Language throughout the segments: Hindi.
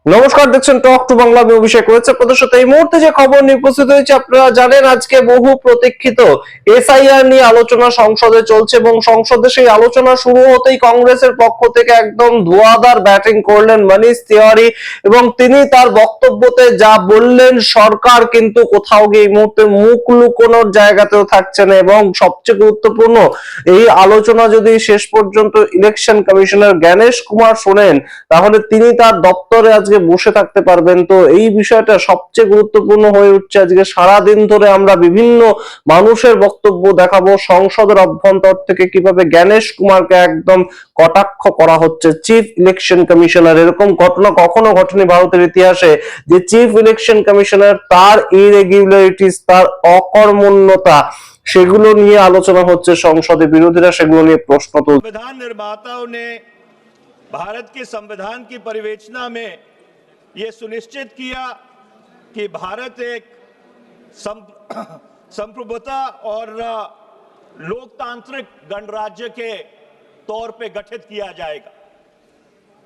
নমস্কার, দেখছেন টক টু বাংলা। আমি অভিষেক রয়েছে আপনাদের সাথে। এই মুহূর্তে যে খবর নিয়ে উপস্থিত হয়েছে, আপনারা জানেন আজকে বহু প্রতীক্ষিত এসআইআর নিয়ে আলোচনা সংসদে চলছে এবং সংসদে সেই আলোচনা শুরু হতেই কংগ্রেসের পক্ষ থেকে একদম ধোঁয়াদার ব্যাটিং করলেন মনীশ তিওয়ারি এবং তিনি তার বক্তব্যতে যা বললেন, সরকার কিন্তু কোথাও গিয়ে এই মুহূর্তে মুখ লুকোনোর জায়গাতেও থাকছে না এবং সবচেয়ে গুরুত্বপূর্ণ, এই আলোচনা যদি শেষ পর্যন্ত ইলেকশন কমিশনার জ্ঞানেশ কুমার শোনেন, তাহলে তিনি তার দপ্তরে আজকে বসে থাকতে পারবেন। তো এই বিষয়টা সবচেয়ে গুরুত্বপূর্ণ হয়ে উঠছে। আজকে সারাদিন ধরে আমরা বিভিন্ন মানুষের বক্তব্য দেখাবো সংসদের অভ্যন্তর থেকে, কিভাবে জ্ঞানেশ কুমারকে একদম কটাক্ষ করা হচ্ছে। চিফ ইলেকশন কমিশনার, এরকম ঘটনা কখনো ঘটেনি ভারতের ইতিহাসে যে চিফ ইলেকশন কমিশনার তার ইরেগুলারিটিস, তার অকর্মণ্যতা, সেগুলো নিয়ে আলোচনা হচ্ছে সংসদে। বিরোধীরা সেগুলো নিয়ে প্রশ্ন তুলছে। संविधान निर्माताओं ने भारत के संविधान की परिवेचना में यह सुनिश्चित किया कि भारत एक संप्रभुता और लोकतांत्रिक गणराज्य के तौर पे गठित किया जाएगा।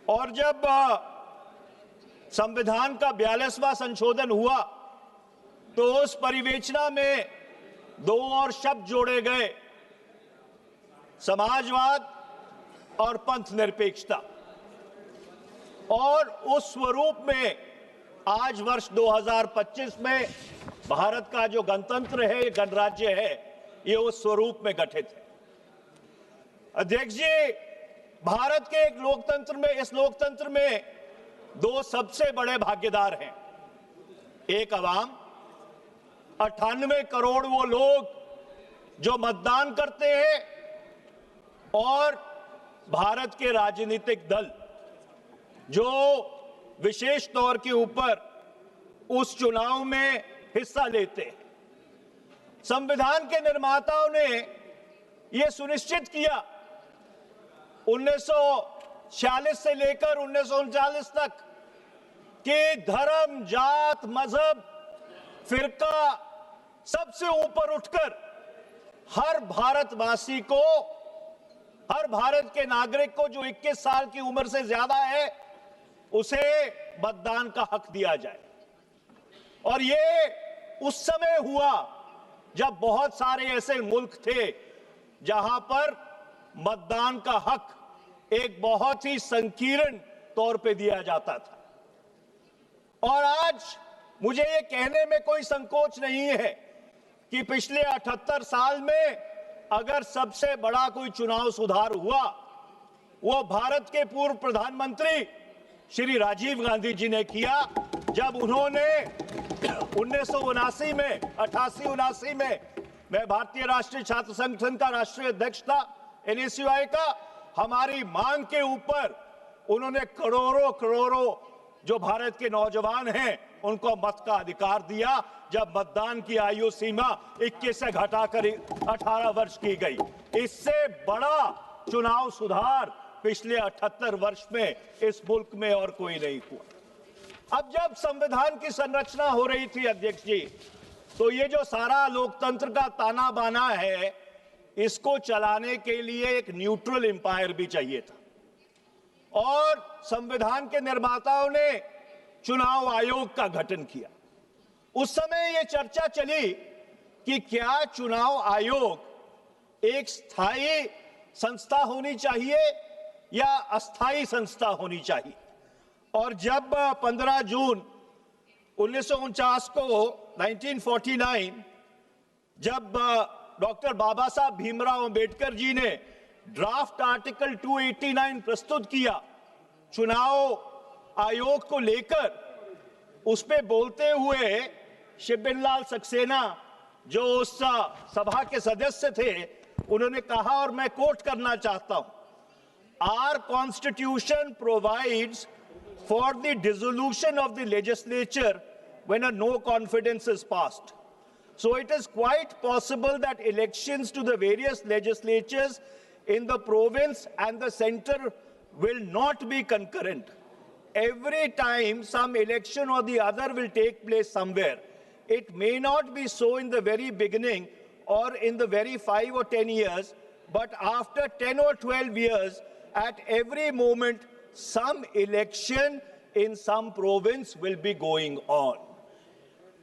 और जब संविधान का 42वां संशोधन हुआ तो उस परिवेचना में दो और शब्द जोड़े गए, समाजवाद और पंथ निरपेक्षता। और उस स्वरूप में आज वर्ष 2025 में भारत का जो गणतंत्र है, गणराज्य है, ये उस स्वरूप में गठित है। अध्यक्ष जी, भारत के एक लोकतंत्र में, इस लोकतंत्र में दो सबसे बड़े भागीदार हैं। एक अवाम, 98 करोड़ वो लोग जो मतदान करते हैं, और भारत के राजनीतिक दल जो विशेष तौर के ऊपर उस चुनाव में हिस्सा लेते हैं। संविधान के निर्माताओं ने यह सुनिश्चित किया 1946 से लेकर 1939 तक कि धर्म, जात, मजहब, फिरका सबसे ऊपर उठकर हर भारतवासी को, हर भारत के नागरिक को जो 21 साल की उम्र से ज्यादा है, उसे मतदान का हक दिया जाए। और ये उस समय हुआ जब बहुत सारे ऐसे मुल्क थे जहां पर मतदान का हक एक बहुत ही संकीर्ण तौर पे दिया जाता था। और आज मुझे ये कहने में कोई संकोच नहीं है कि पिछले 78 साल में अगर सबसे बड़ा कोई चुनाव सुधार हुआ, वो भारत के पूर्व प्रधानमंत्री श्री राजीव गांधी जी ने किया, जब उन्होंने 1979 में, 88-79 में, मैं भारतीय राष्ट्रीय छात्र संगठन का राष्ट्रीय अध्यक्ष था, NSUI का, हमारी मांग के ऊपर उन्होंने करोड़ों करोड़ों जो भारत के नौजवान हैं उनको मत का अधिकार दिया, जब मतदान की आयु सीमा 21 से घटाकर 18 वर्ष की गई। इससे बड़ा चुनाव सुधार पिछले 78 वर्ष में इस मुल्क में और कोई नहीं हुआ। अब जब संविधान की संरचना हो रही थी अध्यक्ष जी, तो ये जो सारा लोकतंत्र का ताना बाना है, इसको चलाने के लिए एक न्यूट्रल एम्पायर भी चाहिए था। और संविधान के निर्माताओं ने चुनाव आयोग का गठन किया। उस समय यह चर्चा चली कि क्या चुनाव आयोग एक स्थायी संस्था होनी चाहिए या अस्थायी संस्था होनी चाहिए। और जब 15 जून 1949 को 1949 जब डॉक्टर बाबा साहब भीमराव अंबेडकर जी ने ड्राफ्ट आर्टिकल 289 प्रस्तुत किया चुनाव आयोग को लेकर, उस पे बोलते हुए शिवबिनलाल सक्सेना जो उस सभा के सदस्य थे, उन्होंने कहा, और मैं कोट करना चाहता हूं, our constitution provides for the dissolution of the legislature when a no confidence is passed. So it is quite possible that elections to the various legislatures in the province and the center will not be concurrent. Every time some election or the other will take place somewhere. It may not be so in the very beginning or in the very 5 or 10 years, but after 10 or 12 years, at every moment, some election in some province will be going on.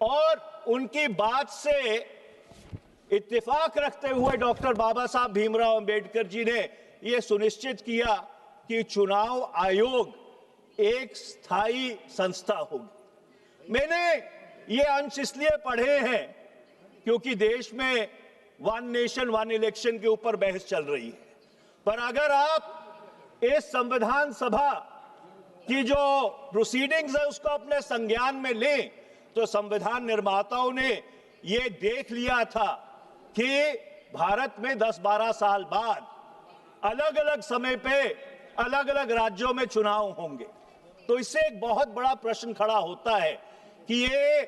और उनकी बात से इत्तेफाक रखते हुए डॉक्टर बाबा साहब भीमराव अंबेडकर जी ने यह सुनिश्चित किया कि चुनाव आयोग एक स्थायी संस्था होगी। मैंने ये अंश इसलिए पढ़े हैं क्योंकि देश में वन नेशन वन इलेक्शन के ऊपर बहस चल रही है, पर अगर आप इस संविधान सभा की जो प्रोसीडिंग्स है उसको अपने संज्ञान में लें तो संविधान निर्माताओं ने ये देख लिया था कि भारत में 10-12 साल बाद अलग अलग समय पे अलग अलग राज्यों में चुनाव होंगे। तो इससे एक बहुत बड़ा प्रश्न खड़ा होता है कि ये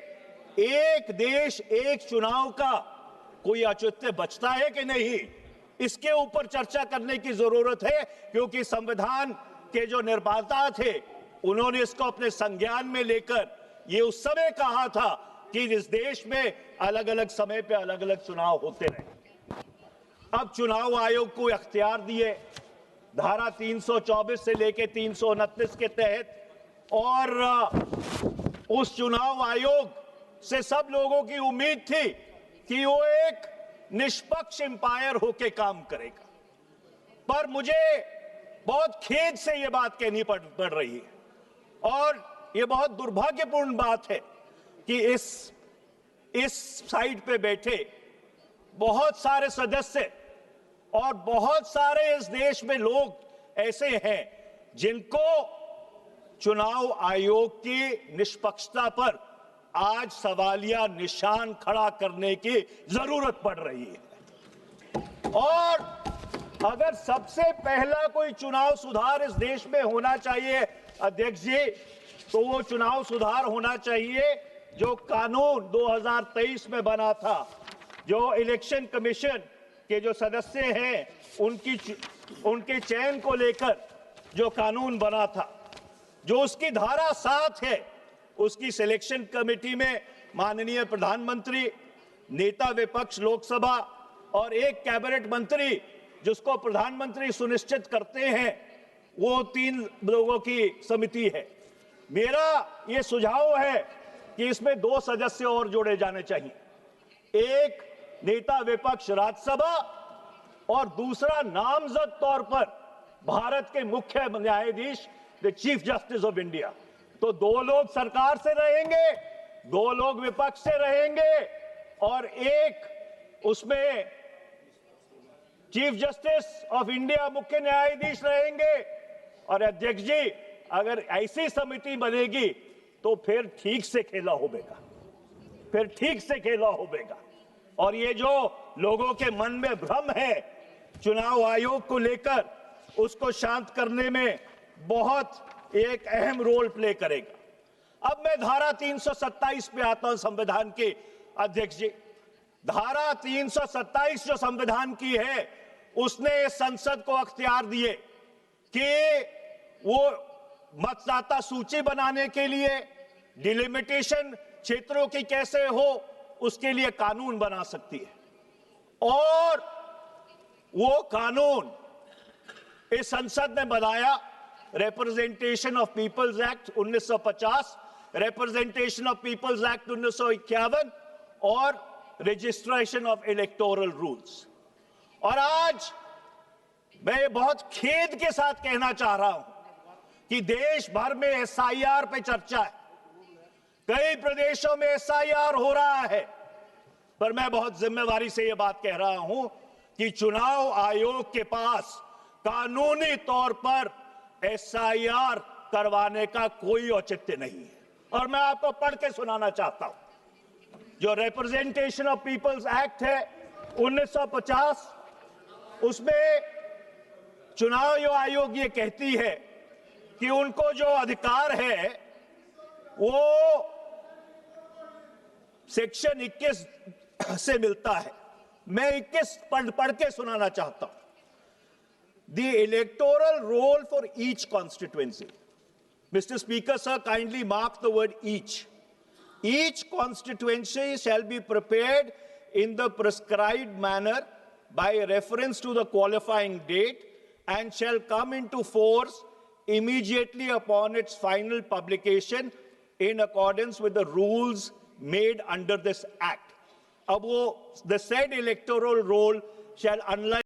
एक देश एक चुनाव का कोई औचित्य बचता है कि नहीं, इसके ऊपर चर्चा करने की जरूरत है, क्योंकि संविधान के जो निर्माता थे उन्होंने इसको अपने संज्ञान में लेकर ये उस समय कहा था कि इस देश में अलग अलग समय पे अलग अलग चुनाव होते रहे। अब चुनाव आयोग को इख्तियार दिए धारा 324 से लेके 329 के तहत, और उस चुनाव आयोग से सब लोगों की उम्मीद थी कि वो एक निष्पक्ष एम्पायर होके काम करेगा। पर मुझे बहुत खेद से ये बात कहनी पड़ रही है, और ये बहुत दुर्भाग्यपूर्ण बात है कि इस साइड पे बैठे बहुत सारे सदस्य और बहुत सारे इस देश में लोग ऐसे हैं जिनको चुनाव आयोग की निष्पक्षता पर आज सवालिया निशान खड़ा करने की जरूरत पड़ रही है। और अगर सबसे पहला कोई चुनाव सुधार इस देश में होना चाहिए अध्यक्ष जी, तो वो चुनाव सुधार होना चाहिए जो कानून 2023 में बना था, जो इलेक्शन कमीशन के जो सदस्य हैं उनके चयन को लेकर जो कानून बना था, जो उसकी धारा 7 है, उसकी सिलेक्शन कमेटी में माननीय प्रधानमंत्री, नेता विपक्ष लोकसभा और एक कैबिनेट मंत्री जिसको प्रधानमंत्री सुनिश्चित करते हैं, वो 3 लोगों की समिति है। मेरा ये सुझाव है कि इसमें 2 सदस्य और जोड़े जाने चाहिए, एक नेता विपक्ष राज्यसभा और दूसरा नामजद तौर पर भारत के मुख्य न्यायाधीश the chief justice of India. तो 2 लोग सरकार से रहेंगे, 2 लोग विपक्ष से रहेंगे और एक उसमें चीफ जस्टिस ऑफ इंडिया मुख्य न्यायाधीश रहेंगे। और अध्यक्ष जी, अगर ऐसी समिति बनेगी तो फिर ठीक से खेला होगा, फिर ठीक से खेला होगा। और ये जो लोगों के मन में भ्रम है चुनाव आयोग को लेकर, उसको शांत करने में बहुत एक अहम रोल प्ले करेगा। अब मैं धारा 327 पे आता हूं संविधान की अध्यक्ष जी। धारा 327 जो संविधान की है, उसने संसद को अख्तियार दिए कि वो मतदाता सूची बनाने के लिए डिलिमिटेशन क्षेत्रों की कैसे हो, उसके लिए कानून बना सकती है। और वो कानून इस संसद ने बनाया, representation of people's act 1950, representation of people's act 1951 और रजिस्ट्रेशन ऑफ इलेक्टोरल रूल्स। और आज मैं बहुत खेद के साथ कहना चाह रहा हूं कि देश भर में एसआईआर पे चर्चा है, कई प्रदेशों में एसआईआर हो रहा है, पर मैं बहुत जिम्मेवारी से यह बात कह रहा हूं कि चुनाव आयोग के पास कानूनी तौर पर एसआईआर करवाने का कोई औचित्य नहीं है। और मैं आपको पढ़ के सुनाना चाहता हूं, जो रिप्रेजेंटेशन ऑफ पीपल्स एक्ट है 1950, उसमें चुनाव आयोग ये कहती है कि उनको जो अधिकार है वो सेक्शन 21 से मिलता है। मैं 21 पढ़ के सुनाना चाहता हूं। The electoral roll for each constituency. Mr. Speaker, sir, kindly mark the word each. Each constituency shall be prepared in the prescribed manner by reference to the qualifying date and shall come into force immediately upon its final publication in accordance with the rules made under this act. अब वो the said electoral roll shall, unlike